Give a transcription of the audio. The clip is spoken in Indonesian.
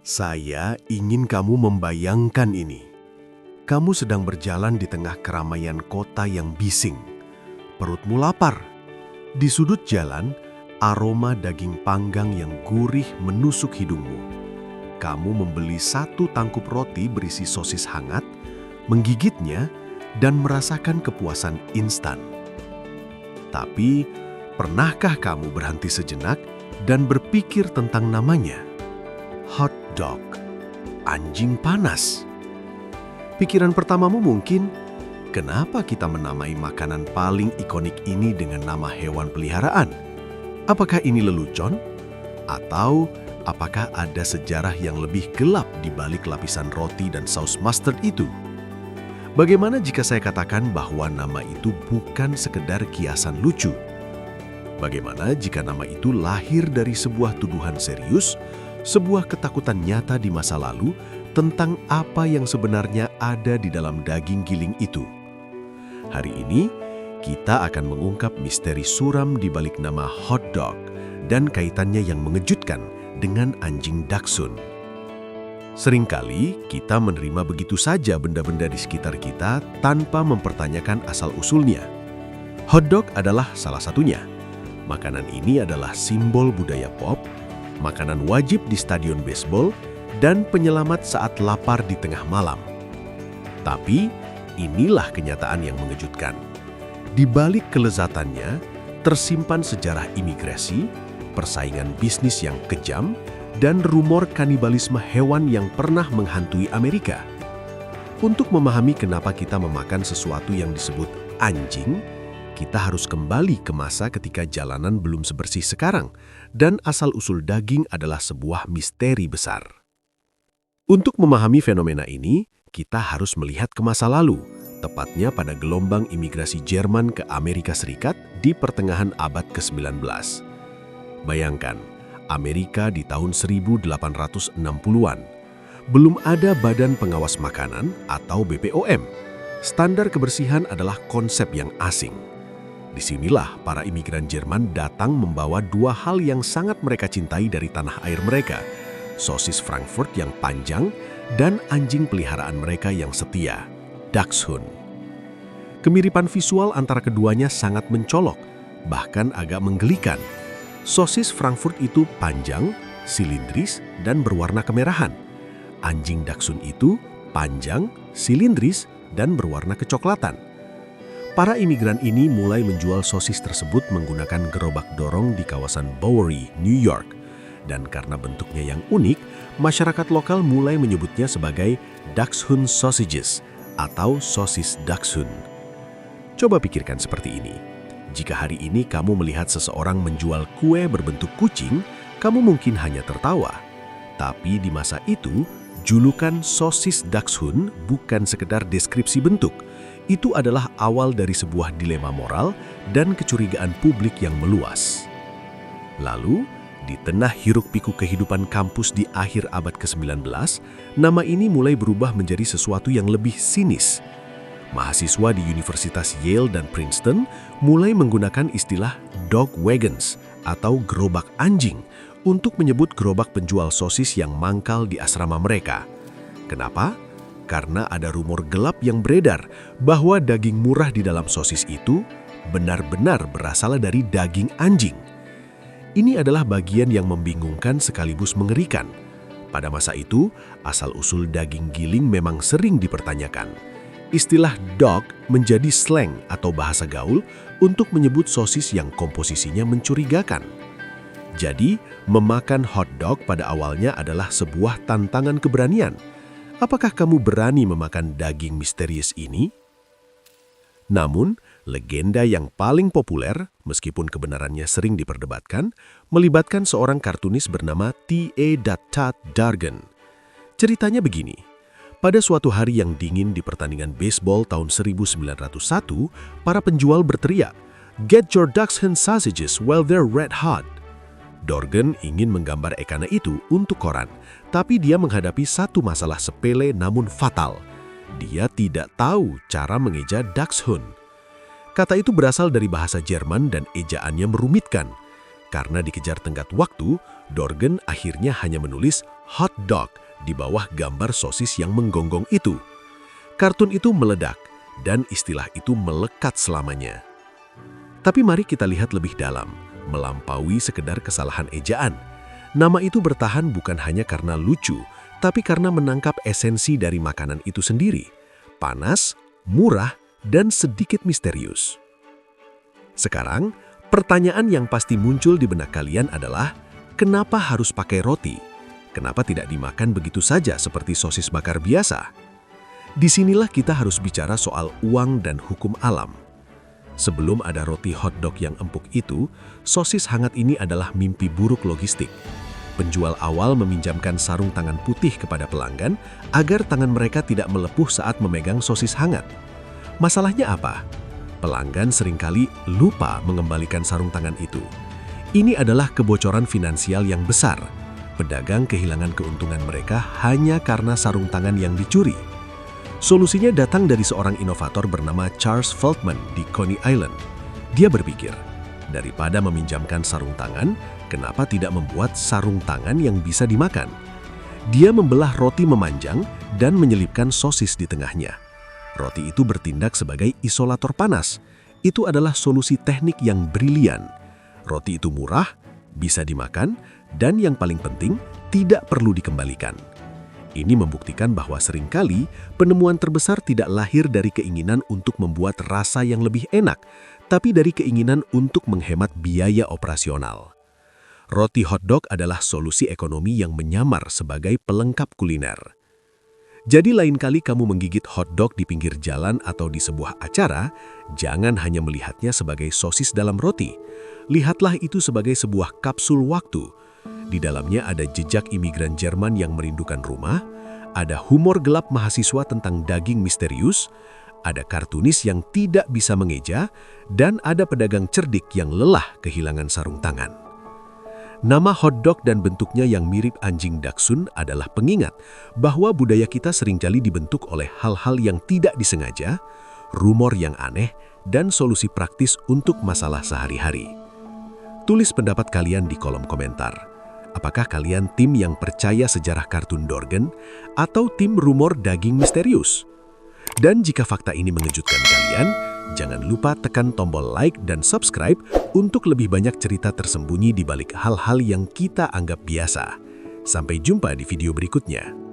Saya ingin kamu membayangkan ini. Kamu sedang berjalan di tengah keramaian kota yang bising. Perutmu lapar. Di sudut jalan, aroma daging panggang yang gurih menusuk hidungmu. Kamu membeli satu tangkup roti berisi sosis hangat, menggigitnya, dan merasakan kepuasan instan. Tapi, pernahkah kamu berhenti sejenak dan berpikir tentang namanya? Hot dog, anjing panas. Pikiran pertamamu mungkin, kenapa kita menamai makanan paling ikonik ini dengan nama hewan peliharaan? Apakah ini lelucon? Atau apakah ada sejarah yang lebih gelap di balik lapisan roti dan saus mustard itu? Bagaimana jika saya katakan bahwa nama itu bukan sekedar kiasan lucu? Bagaimana jika nama itu lahir dari sebuah tuduhan serius, sebuah ketakutan nyata di masa lalu tentang apa yang sebenarnya ada di dalam daging giling itu? Hari ini, kita akan mengungkap misteri suram di balik nama hot dog dan kaitannya yang mengejutkan dengan anjing Dachshund. Seringkali kita menerima begitu saja benda-benda di sekitar kita tanpa mempertanyakan asal-usulnya. Hot dog adalah salah satunya. Makanan ini adalah simbol budaya pop, makanan wajib di stadion baseball, dan penyelamat saat lapar di tengah malam. Tapi, inilah kenyataan yang mengejutkan. Di balik kelezatannya, tersimpan sejarah imigrasi, persaingan bisnis yang kejam, dan rumor kanibalisme hewan yang pernah menghantui Amerika. Untuk memahami kenapa kita memakan sesuatu yang disebut anjing, kita harus kembali ke masa ketika jalanan belum sebersih sekarang, dan asal-usul daging adalah sebuah misteri besar. Untuk memahami fenomena ini, kita harus melihat ke masa lalu, tepatnya pada gelombang imigrasi Jerman ke Amerika Serikat di pertengahan abad ke-19. Bayangkan, Amerika di tahun 1860-an. Belum ada Badan Pengawas Makanan atau BPOM. Standar kebersihan adalah konsep yang asing. Disinilah para imigran Jerman datang membawa dua hal yang sangat mereka cintai dari tanah air mereka, sosis Frankfurt yang panjang dan anjing peliharaan mereka yang setia, Dachshund. Kemiripan visual antara keduanya sangat mencolok, bahkan agak menggelikan. Sosis Frankfurt itu panjang, silindris, dan berwarna kemerahan. Anjing Dachshund itu panjang, silindris, dan berwarna kecoklatan. Para imigran ini mulai menjual sosis tersebut menggunakan gerobak dorong di kawasan Bowery, New York. Dan karena bentuknya yang unik, masyarakat lokal mulai menyebutnya sebagai Dachshund sausages atau sosis Dachshund. Coba pikirkan seperti ini. Jika hari ini kamu melihat seseorang menjual kue berbentuk kucing, kamu mungkin hanya tertawa. Tapi di masa itu, julukan sosis Dachshund bukan sekedar deskripsi bentuk. Itu adalah awal dari sebuah dilema moral dan kecurigaan publik yang meluas. Lalu, di tengah hiruk-pikuk kehidupan kampus di akhir abad ke-19, nama ini mulai berubah menjadi sesuatu yang lebih sinis. Mahasiswa di Universitas Yale dan Princeton mulai menggunakan istilah dog wagons atau gerobak anjing untuk menyebut gerobak penjual sosis yang mangkal di asrama mereka. Kenapa? Karena ada rumor gelap yang beredar bahwa daging murah di dalam sosis itu benar-benar berasal dari daging anjing. Ini adalah bagian yang membingungkan sekaligus mengerikan. Pada masa itu, asal-usul daging giling memang sering dipertanyakan. Istilah dog menjadi slang atau bahasa gaul untuk menyebut sosis yang komposisinya mencurigakan. Jadi, memakan hot dog pada awalnya adalah sebuah tantangan keberanian. Apakah kamu berani memakan daging misterius ini? Namun, legenda yang paling populer, meskipun kebenarannya sering diperdebatkan, melibatkan seorang kartunis bernama T.A. Todd Dargan. Ceritanya begini. Pada suatu hari yang dingin di pertandingan baseball tahun 1901, para penjual berteriak, "Get your Dachshund sausages while they're red hot." Dorgan ingin menggambar ekana itu untuk koran, tapi dia menghadapi satu masalah sepele namun fatal. Dia tidak tahu cara mengeja Dachshund. Kata itu berasal dari bahasa Jerman dan ejaannya merumitkan. Karena dikejar tenggat waktu, Dorgan akhirnya hanya menulis hot dog di bawah gambar sosis yang menggonggong itu. Kartun itu meledak, dan istilah itu melekat selamanya. Tapi mari kita lihat lebih dalam, melampaui sekedar kesalahan ejaan. Nama itu bertahan bukan hanya karena lucu, tapi karena menangkap esensi dari makanan itu sendiri. Panas, murah, dan sedikit misterius. Sekarang, pertanyaan yang pasti muncul di benak kalian adalah, kenapa harus pakai roti? Kenapa tidak dimakan begitu saja seperti sosis bakar biasa? Disinilah kita harus bicara soal uang dan hukum alam. Sebelum ada roti hotdog yang empuk itu, sosis hangat ini adalah mimpi buruk logistik. Penjual awal meminjamkan sarung tangan putih kepada pelanggan agar tangan mereka tidak melepuh saat memegang sosis hangat. Masalahnya apa? Pelanggan seringkali lupa mengembalikan sarung tangan itu. Ini adalah kebocoran finansial yang besar. Pedagang kehilangan keuntungan mereka hanya karena sarung tangan yang dicuri. Solusinya datang dari seorang inovator bernama Charles Feldman di Coney Island. Dia berpikir, daripada meminjamkan sarung tangan, kenapa tidak membuat sarung tangan yang bisa dimakan? Dia membelah roti memanjang dan menyelipkan sosis di tengahnya. Roti itu bertindak sebagai isolator panas. Itu adalah solusi teknik yang brilian. Roti itu murah, bisa dimakan, dan yang paling penting, tidak perlu dikembalikan. Ini membuktikan bahwa seringkali penemuan terbesar tidak lahir dari keinginan untuk membuat rasa yang lebih enak, tapi dari keinginan untuk menghemat biaya operasional. Roti hotdog adalah solusi ekonomi yang menyamar sebagai pelengkap kuliner. Jadi lain kali kamu menggigit hotdog di pinggir jalan atau di sebuah acara, jangan hanya melihatnya sebagai sosis dalam roti. Lihatlah itu sebagai sebuah kapsul waktu. Di dalamnya ada jejak imigran Jerman yang merindukan rumah, ada humor gelap mahasiswa tentang daging misterius, ada kartunis yang tidak bisa mengeja, dan ada pedagang cerdik yang lelah kehilangan sarung tangan. Nama hotdog dan bentuknya yang mirip anjing Dachshund adalah pengingat bahwa budaya kita seringkali dibentuk oleh hal-hal yang tidak disengaja, rumor yang aneh, dan solusi praktis untuk masalah sehari-hari. Tulis pendapat kalian di kolom komentar. Apakah kalian tim yang percaya sejarah kartun Dorgan atau tim rumor daging misterius? Dan jika fakta ini mengejutkan kalian, jangan lupa tekan tombol like dan subscribe untuk lebih banyak cerita tersembunyi di balik hal-hal yang kita anggap biasa. Sampai jumpa di video berikutnya.